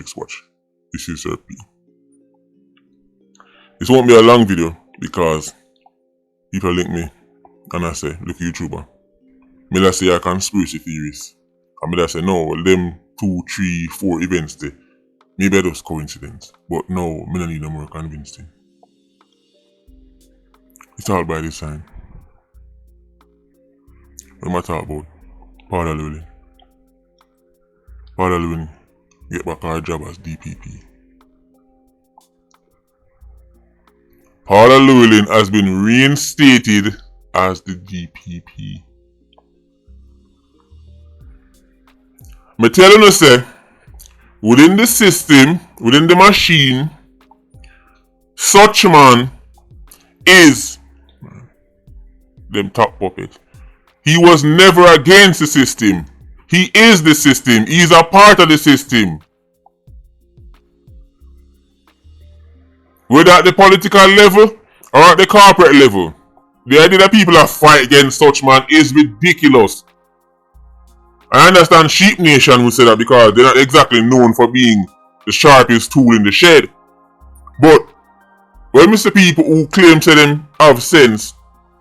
Politricks watch. This is Sir P. This won't be a long video because people link me and I say, look YouTuber. Me say a conspiracy theorist. And me say no, well them 2, 3, 4 events there. Maybe it was coincidence. But no, me don't need no more convincing. It's all by design. What am I talking about? Paula LLewellyn. Paula LLewellyn get back her job as DPP. Paula LLewellyn has been reinstated as the DPP. Me tell you say, within the system, within the machine, such man is them top puppet. He was never against the system. He is the system. He is a part of the system. Whether at the political level or at the corporate level, the idea that people are fight against such man is ridiculous. I understand Sheep Nation will say that because they're not exactly known for being the sharpest tool in the shed. But when we see people who claim to them have sense,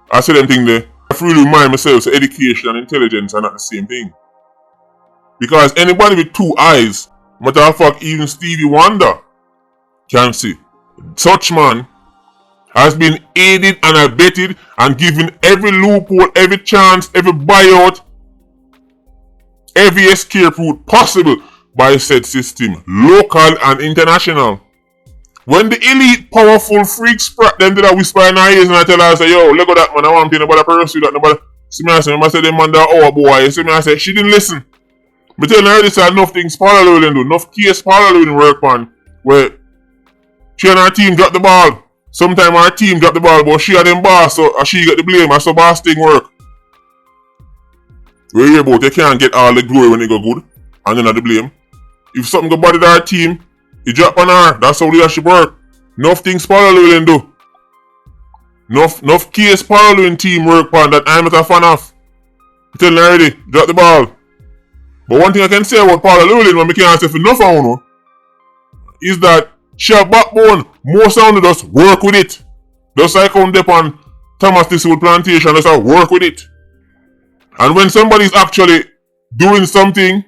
I say them thing there, I really remind myself that education and intelligence are not the same thing. Because anybody with 2 eyes, matter of fact even Stevie Wonder, can see. Such man has been aided and abetted and given every loophole, every chance, every buyout, every escape route possible by said system, local and international. When the elite, powerful freaks sprat them to that whisper in our ears and I tell her, I say, yo, look at that man, I want to nobody pursue that, nobody. See me, I say, them man that our boy. See me, I say, she didn't listen. But tell her this, enough things Paula LLewellyn do, enough case Paula LLewellyn work on, where she and her team drop the ball. Sometimes our team drop the ball, but she and them boss, so she get the blame, that's how boss thing work. We hear about they can't get all the glory when they go good, and then the blame. If something go bad with our team, you drop on her. That's how leadership work. Enough things Paula LLewellyn do. Enough case Paula LLewellyn team work on that I'm not a fan of. I'm telling you already, drop the ball. But one thing I can say about Paula LLewellyn, when we can't say for enough of her, is that she have backbone. Most of them just work with it. Just like on dep on Thomas Thiswood plantation, just work with it. And when somebody is actually doing something,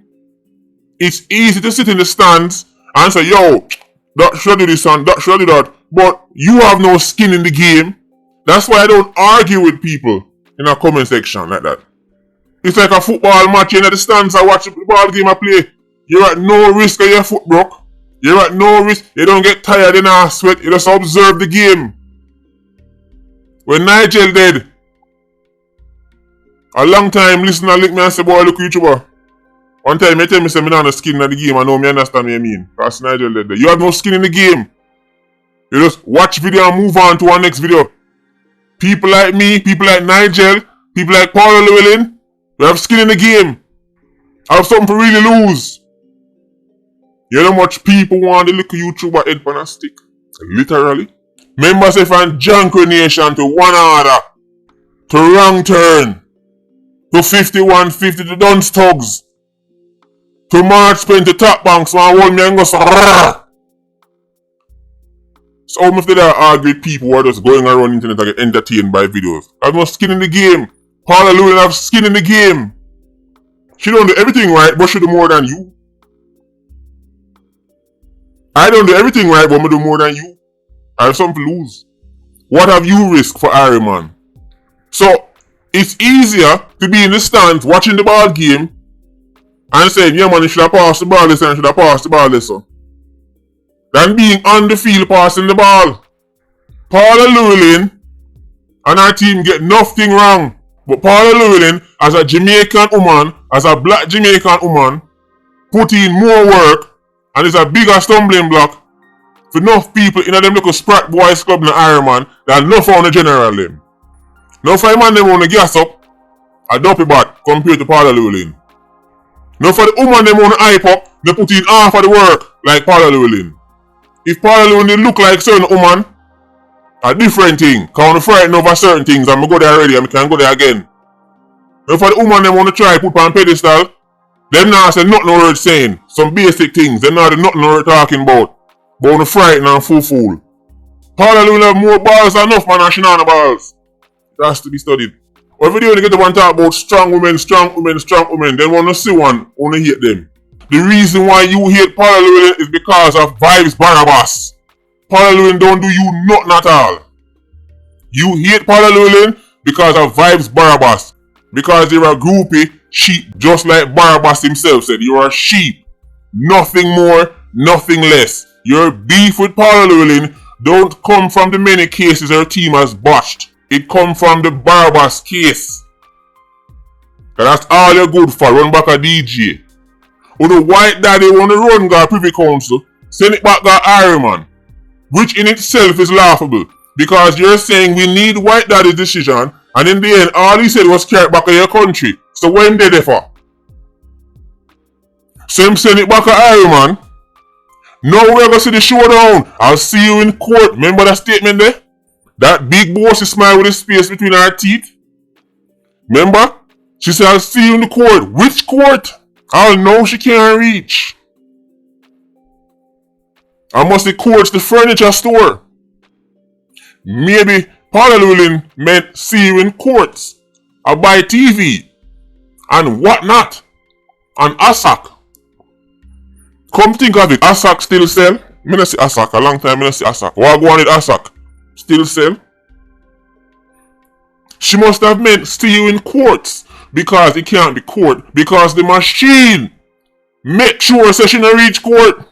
it's easy to sit in the stands and say, yo, that should do this and that should do that. But you have no skin in the game. That's why I don't argue with people in a comment section like that. It's like a football match in the stands. I watch the ball game I play. You're at no risk of your foot broke. You're at no risk. You don't get tired in a sweat. You just observe the game. When Nigel dead, a long time listener link me and say, boy, look YouTuber. One time he tell me say me not no skin in the game. I know me understand what you mean. Because Nigel dead there. You have no skin in the game. You just watch video and move on to our next video. People like me, people like Nigel, people like Paula LLewellyn, we have skin in the game. I have something to really lose. You know how much people want the little YouTuber head on a stick? Literally. Members say from Junker Nation to One Order, to Wrong Turn, to 5150 to Dunce Tugs, to March Spent to Top Banks, man, hold me and go so almost they are argue with people who are just going around the internet and get entertained by videos. I have no skin in the game. Paula LLewellyn have skin in the game. She don't do everything right, but she do more than you. I don't do everything right, but I do more than you. I have something to lose. What have you risked for Iron Man? So, it's easier to be in the stands watching the ball game and saying, yeah man, you should have passed the ball this and should have passed the ball this one, than being on the field passing the ball. Paula LLewellyn and her team get nothing wrong. But Paula LLewellyn, as a Jamaican woman, as a black Jamaican woman, put in more work and is a bigger stumbling block for enough people in them little Sprat Boys Club in the Iron Man than enough on the general them. Now for a man them want to gas up, a dopey bat compared to Paula LLewellyn. Now for the woman them want to hype up, they put in half of the work like Paula LLewellyn. If Paula LLewellyn look like certain woman, a different thing. Cause I'm frightened over certain things and I go there already and I can go there again. Now for the woman them want to try put on pedestal, Them not say nothing we're saying. Some basic things. Them not nothing we're talking about. But on the frightened and fool. Paula will have more balls than enough man and she not the balls. It has to be studied. Or if you do get the one talk about strong women, then wanna see one, wanna hate them. The reason why you hate Paula LLewellyn is because of Vybz Barabas. Paula LLewellyn don't do you nothing at all. You hate Paula LLewellyn because of Vybz Barabas. Because you're a groupie sheep, just like Barabas himself said. You're a sheep. Nothing more, nothing less. Your beef with Paula LLewellyn don't come from the many cases her team has botched. It come from the Barabas case. And that's all you're good for, run back a DJ. Or the white daddy wanna run got Privy Council, send it back got Ironman. Which in itself is laughable. Because you're saying we need white daddy's decision, and in the end all he said was carry it back to your country. So what him did it for? So him send it back to Ironman. Now we're gonna see the showdown. I'll see you in court. Remember that statement there? That big bossy smile with the space between her teeth? Remember? She said, I'll see you in the court. Which court? I'll know she can't reach. I must the court's the furniture store. Maybe Paula LLewellyn meant see you in courts. Or buy TV. And whatnot. And ASAC. Come think of it. ASAC still sell? Me not see ASAC. A long time me not see ASAC. What go on with ASAC? Still sell? She must have meant see you in courts. Because it can't be court. Because the machine make sure so she not reach court.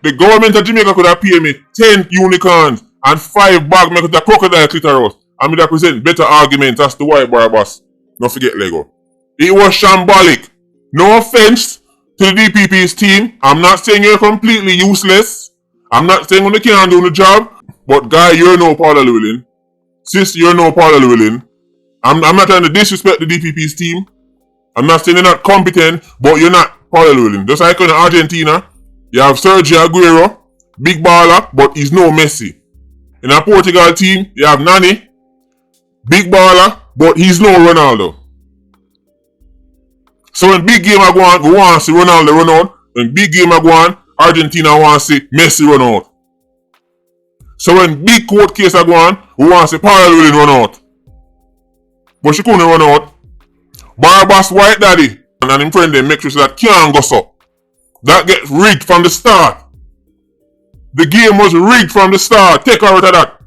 The government of Jamaica could have paid me 10 unicorns and 5 bags make it a crocodile clitoris. And me that present better arguments as to why Barabas. Don't forget Lego. It was shambolic. No offense to the DPP's team. I'm not saying you're completely useless. I'm not saying you can't do the job. But guy, you're no Paula LLewellyn. Sis, you're no Paula LLewellyn. I'm not trying to disrespect the DPP's team. I'm not saying you're not competent, but you're not Paula LLewellyn. Just like in Argentina, you have Sergio Aguero, big baller, but he's no Messi. In a Portugal team, you have Nani, big baller, but he's no Ronaldo. So when big game are going, we want to see Ronaldo run out. When big game are going, Argentina want to see Messi run out. So when big court case are going, we want to see Paula LLewellyn run out. But she couldn't run out. Barabas white daddy and him friend them make sure that can't go so. That gets rigged from the start. The game was rigged from the start. Take her out of that.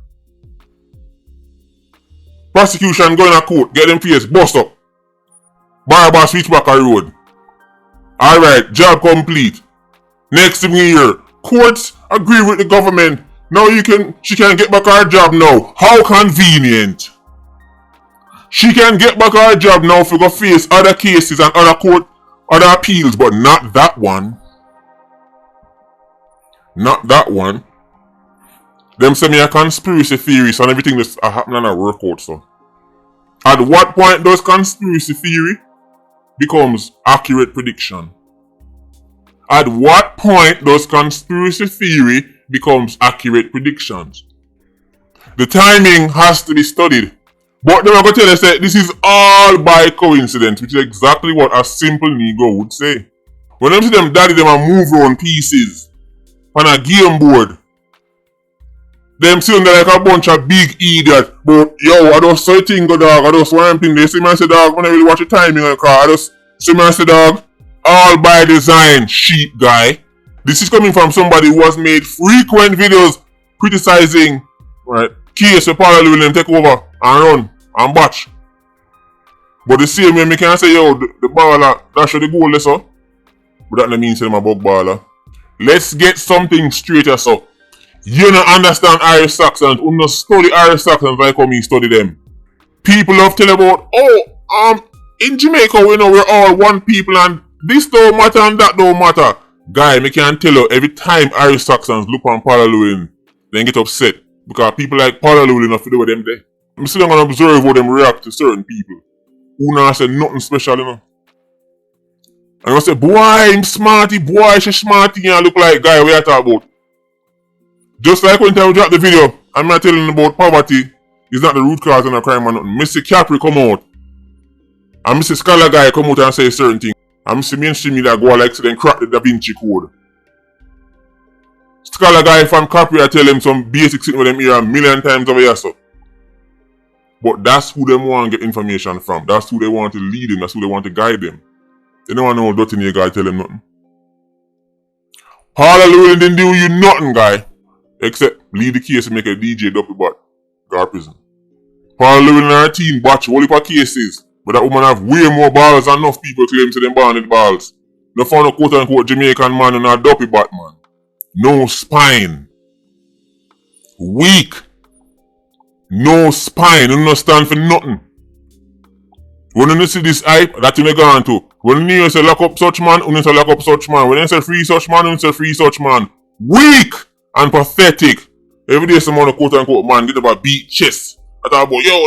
Prosecution going to court. Get them face bust up. Barabas reach back a road. Alright, job complete. Next thing we hear, courts agree with the government. Now she can get back her job now. How convenient. She can get back her job now for go face other cases and other court, other appeals, but not that one. Not that one. Them say me a conspiracy theories and everything that's happening on a workout, so. At what point does conspiracy theory becomes accurate prediction? At what point does conspiracy theory becomes accurate predictions? The timing has to be studied. But then I'm going to tell you that this is all by coincidence, which is exactly what a simple Negro would say. When them see them daddy, them a move around pieces on a game board. Them see them like a bunch of big idiots. But yo, I just say thing go dog, I just want thing. They see me and say dog, when I really watch the timing on the car, I just see me and say dog, all by design, sheep guy. This is coming from somebody who has made frequent videos criticizing, right, case where Paula LLewellyn take over and run and batch. But the same way me can say, yo, the baller, that should the goal lesser. But that don't mean say them a bug baller. Let's get something straighter so. You don't understand Irish Saxons. You don't study Irish Saxons like how me study them. People love tell about, in Jamaica we know we're all one people and this don't matter and that don't matter. Guy, me can tell you every time Irish Saxons look on Paula LLewellyn, they get upset. Because people like Paula LLewellyn have to do with them there. I'm still gonna observe how them react to certain people. Who not say nothing special, you know. And I say, boy, I'm smarty, boy, she smarty, and look like guy we are talking about. Just like when I drop the video, I'm not telling about poverty is not the root cause of a crime or nothing. Mr. Capri come out. And Mr. Scholar guy come out and say certain things. I'm see mainstream media go like so then crack the Da Vinci Code. Scholar guy from Capri I tell them some basic thing with them here a million times over here so. But that's who them want to get information from. That's who they want to lead them. That's who they want to guide them. They don't want no dirty nigga guy tell them nothing. Paula LLewellyn didn't do you nothing, guy. Except lead the case and make a DJ duppy butt. Go to prison. Paula LLewellyn and her team batch whole heap of cases. But that woman have way more balls than enough people claim to them bandit balls. No found a quote unquote Jamaican man and a duppy butt man. No spine. Weak. No spine. You don't stand for nothing. When you see this hype, that you gone to. When you say lock up such man, you say lock up such man. When you say free such man, you say free such man. Weak and pathetic. Every day someone quote unquote man get about beat chest. I talk about yo,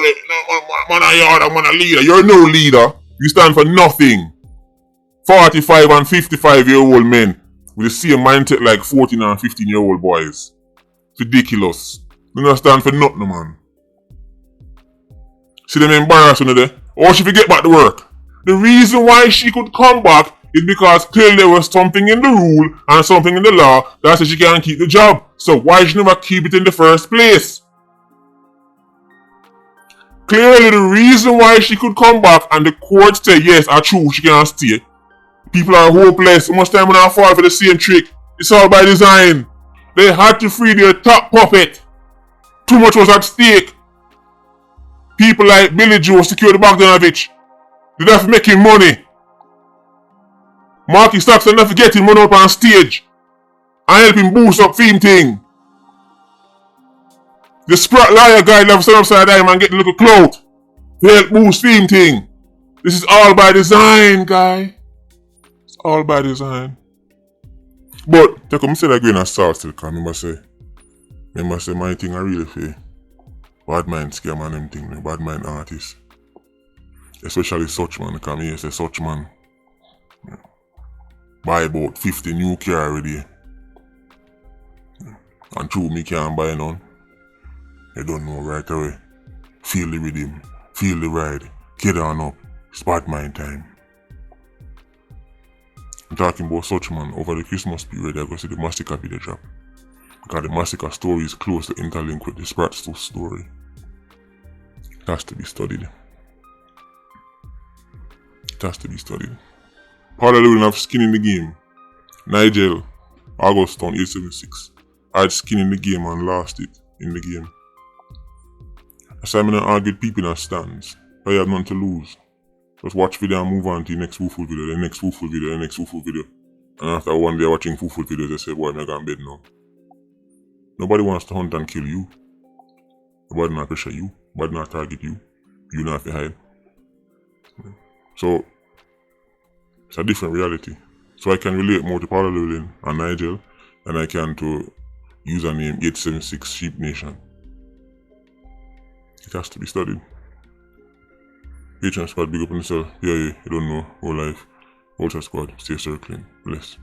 man a yard, man a leader. You're no leader. You stand for nothing. 45 and 55-year-old men with the same mindset like 14 and 15-year-old boys. It's ridiculous. You don't stand for nothing, man. See them embarrassing her there. Or she forget back to work. The reason why she could come back is because clearly there was something in the rule and something in the law that said she can't keep the job. So why did she never keep it in the first place? Clearly the reason why she could come back and the court say yes, are true, she can't stay. People are hopeless. So much time when I fall for the same trick. It's all by design. They had to free their top puppet. Too much was at stake. People like Billy Joe, Security Bogdanovich, they're not making money. Marky Stocks are not getting money up on stage and helping boost up theme thing. The Sprat liar guy love stand upside down and get a little clout to help boost theme thing. This is all by design, guy. It's all by design. But take me say that grain of salt still, because remember say my thing I really fair. Bad mind scam and them thing, bad mind artists. Especially such man, because me say such man. Buy about 50 new car already. And true, me can't buy none. You don't know right away. Feel the rhythm, feel the ride, get on up. It's bad mind time. I'm talking about such man over the Christmas period. I go see the Massacre video drop. Because the Massacre story is closely interlinked with the Sprat story. It has to be studied. It has to be studied. Paula LLewellyn have skin in the game. Nigel, August 876. I had skin in the game and lost it in the game. As I'm not argue with people in the stands. I have nothing to lose. Just watch video and move on to the next full video, the next full video, the next full video. And after one day watching full videos, they say, boy, I'm going to bed now. Nobody wants to hunt and kill you. Nobody not pressure you. Nobody not target you. You not have to hide. So, it's a different reality. So I can relate more to Paula LLewellyn and Nigel than I can to username 876 Sheep Nation. It has to be studied. Patreon squad, big up on yourself. Yeah, you don't know. Whole life. Ultra squad, stay circling. Bless.